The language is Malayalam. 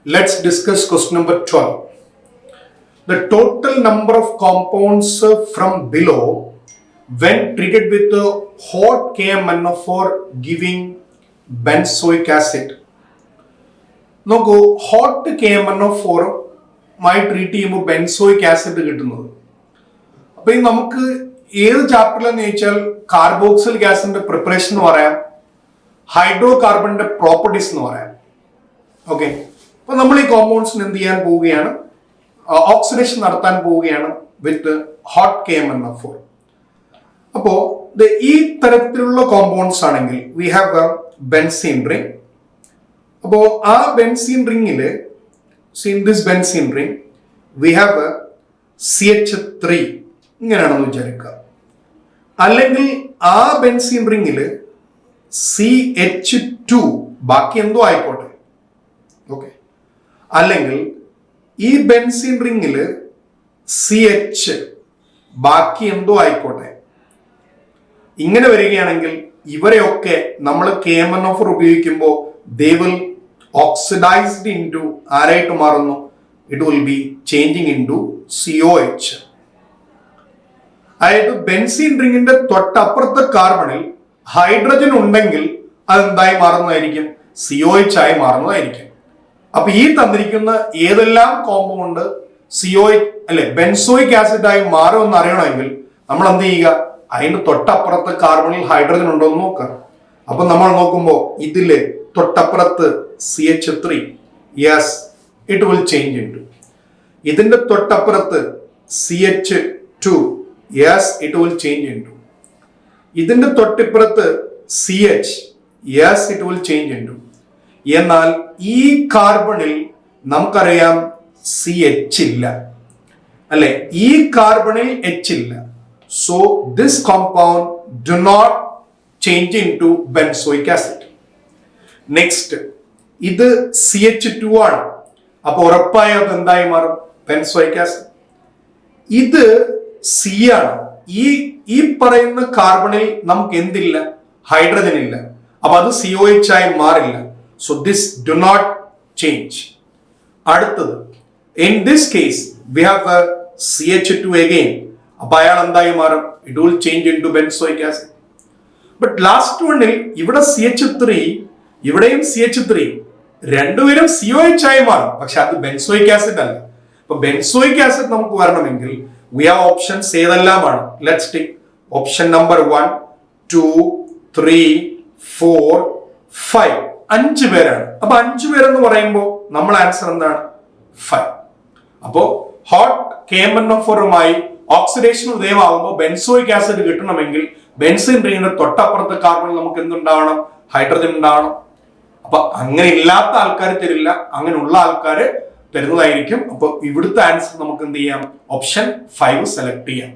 Let's discuss question number 12. The total number of compounds from below when treated with hot KMnO4 giving benzoic acid. നോക്കൂ, ഹോട്ട് KMnO4മായി ട്രീറ്റ് ചെയ്യുമ്പോൾ ബെൻസോയിക് ആസിഡ് കിട്ടുന്നത്. അപ്പൊ ഈ നമുക്ക് ഏത് ചാപ്റ്ററിലെന്ന് ചോദിച്ചാൽ കാർബോക്സിൽ ഗ്യാസിന്റെ പ്രിപ്പറേഷൻ എന്ന് പറയാം, ഹൈഡ്രോ കാർബണിന്റെ പ്രോപ്പർട്ടീസ് എന്ന് പറയാം. ഓക്കെ, അപ്പൊ നമ്മൾ ഈ കോമ്പൗണ്ട്സിന് എന്ത് ചെയ്യാൻ പോവുകയാണ്, ഓക്സിഡേഷൻ നടത്താൻ പോവുകയാണ് വിത്ത് ഹോട്ട് KMnO4. അപ്പോ ഈ തരത്തിലുള്ള കോമ്പൗണ്ട്സ് ആണെങ്കിൽ we have a benzene ring. അപ്പോ ആ ബെൻസീൻ റിംഗില് benzene ring we have a CH3 ഇങ്ങനെയാണെന്ന് വിചാരിക്കുക. അല്ലെങ്കിൽ ആ ബെൻസീൻ റിംഗില് CH2 ബാക്കി എന്തോ ആയിക്കോട്ടെ. ഓക്കെ, അല്ലെങ്കിൽ ഈ ബെൻസീൻ റിംഗില് CH ബാക്കി എന്തോ ആയിക്കോട്ടെ. ഇങ്ങനെ വരികയാണെങ്കിൽ ഇവരെയൊക്കെ നമ്മൾ KMnO4 ഉപയോഗിക്കുമ്പോൾ they will oxidized into ആരായിട്ട് മാറുന്നു, it will be changing into COH. അതായത് ബെൻസീൻ റിംഗിന്റെ തൊട്ടപ്പുറത്തെ കാർബണിൽ ഹൈഡ്രജൻ ഉണ്ടെങ്കിൽ അതെന്തായി മാറുന്നതായിരിക്കും, COH ആയി മാറുന്നതായിരിക്കും. അപ്പൊ ഈ തന്നിരിക്കുന്ന ഏതെല്ലാം കോമ്പൗണ്ട് COH അല്ലെ ബെൻസോയിക് ആസിഡ് ആയി മാറുമെന്ന് അറിയണമെങ്കിൽ നമ്മൾ എന്ത് ചെയ്യുക, അതിന്റെ തൊട്ടപ്പുറത്തെ കാർബണിൽ ഹൈഡ്രജൻ ഉണ്ടോ എന്ന് നോക്കുക. അപ്പൊ നമ്മൾ നോക്കുമ്പോൾ ഇതില് തൊട്ടപ്പുറത്ത് CH3, yes it will change into. ഇതിന്റെ തൊട്ടപ്പുറത്ത് CH2, yes it will change into. ഇതിന്റെ തൊട്ടിപ്പുറത്ത് CH, yes it will change into. എന്നാൽ ഈ കാർബണിൽ നമുക്കറിയാം CH ഇല്ല അല്ലെ, ഈ കാർബണിൽ H ഇല്ല. So this compound do not change into benzoic acid. Next, ഇത് CH2 ആണ്. അപ്പൊ ഉറപ്പായും അത് എന്തായി മാറും, ബെൻസോയിക് ആസിഡ്. ഇത് C ആണ്. ഈ പറയുന്ന കാർബണിൽ നമുക്ക് എന്തില്ല, ഹൈഡ്രജൻ ഇല്ല. അപ്പൊ അത് COH ആയി മാറില്ല. So this do not change. അടുത്തത്, in this case we have CH2 again. അപ്പൊ അയാൾ എന്തായി മാറും, it will change into benzoic acid. But last വണ്ണിൽ ഇവിടെ CH3, ഇവിടെയും CH3, രണ്ടുപേരും COH ആയി മാറും. പക്ഷെ അത് ബെൻസോയിക് ആസിഡ് അല്ല. അപ്പൊ ബെൻസോയിക് ആസിഡ് നമുക്ക് വരണമെങ്കിൽ വി ഹാവ് ഓപ്ഷൻസ് ഏതെല്ലാമാണ്. Let's take option number 1, 2, 3, 4, 5. 5 പേരാണ്. അപ്പൊ 5 പേരെന്ന് പറയുമ്പോൾ നമ്മൾ ആൻസർ എന്താണ്, 5. അപ്പോ ഹോട്ട് KMnO4മായി ഓക്സിഡേഷൻ ഉദയമാകുമ്പോൾ ബെൻസോയിക് ആസിഡ് കിട്ടണമെങ്കിൽ ബെൻസീൻ റിംഗിന്റെ തൊട്ടപ്പുറത്തെ കാർബണിൽ നമുക്ക് എന്തുണ്ടാവണം, ഹൈഡ്രജൻ ഉണ്ടാവണം. അപ്പൊ അങ്ങനെ ഇല്ലാത്ത ആൾക്കാർ തരില്ല, അങ്ങനെ ഉള്ള ആൾക്കാർ തരുന്നതായിരിക്കും. അപ്പൊ ഇവിടുത്തെ ആൻസർ നമുക്ക് എന്ത് ചെയ്യാം, ഓപ്ഷൻ 5 സെലക്ട് ചെയ്യാം.